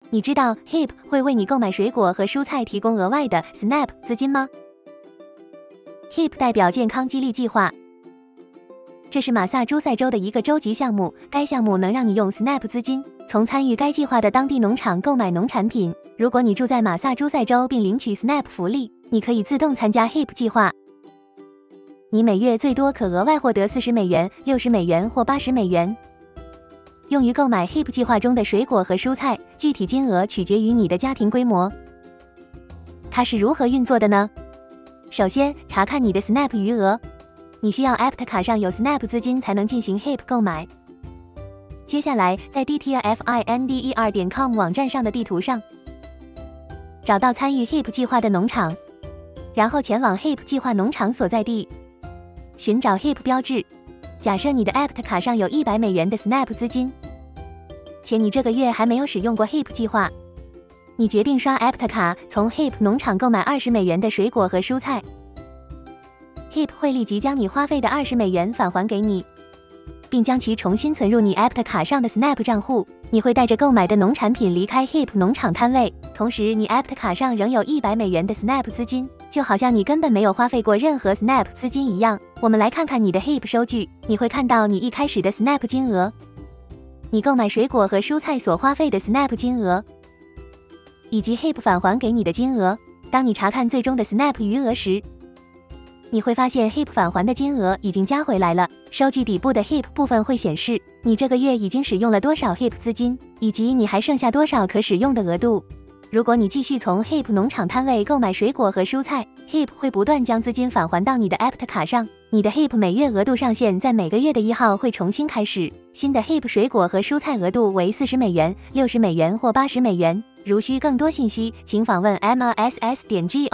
你知道 HEAP 会为你购买水果和蔬菜提供额外的 SNAP 资金吗？ HEAP 代表健康激励计划，这是马萨诸塞州的一个州级项目。该项目能让你用 SNAP 资金从参与该计划的当地农场购买农产品。如果你住在马萨诸塞州并领取 SNAP 福利，你可以自动参加 HEAP 计划。你每月最多可额外获得40美元、60美元或80美元，用于购买 HEAP 计划中的水果和蔬菜，具体金额取决于你的家庭规模。它是如何运作的呢？首先，查看你的 SNAP 余额。你需要 APT 卡上有 SNAP 资金才能进行 HEAP 购买。接下来，在 dtfinder.com 网站上的地图上，找到参与 HEAP 计划的农场，然后前往 HEAP 计划农场所在地，寻找 HEAP 标志。假设你的 APT 卡上有100美元的 SNAP 资金，且你这个月还没有使用过 HEAP 计划，你决定刷 APT 卡从 HEAP 农场购买20美元的水果和蔬菜。HEAP 会立即将你花费的20美元返还给你，并将其重新存入你 APT 卡上的 SNAP 账户。你会带着购买的农产品离开 HEAP 农场摊位，同时你 APT 卡上仍有100美元的 SNAP 资金，就好像你根本没有花费过任何 SNAP 资金一样。我们来看看你的 HEAP 收据，你会看到你一开始的 SNAP 金额，你购买水果和蔬菜所花费的 SNAP 金额，以及 HEAP 返还给你的金额。当你查看最终的 SNAP 余额时，你会发现 HEAP 返还的金额已经加回来了。收据底部的 HEAP 部分会显示你这个月已经使用了多少 HEAP 资金，以及你还剩下多少可使用的额度。如果你继续从 HEAP 农场摊位购买水果和蔬菜， HEAP 会不断将资金返还到你的 APT 卡上。你的 HEAP 每月额度上限在每个月的1号会重新开始。新的 HEAP 水果和蔬菜额度为40美元、60美元或80美元。如需更多信息，请访问 mass.gov/HIP。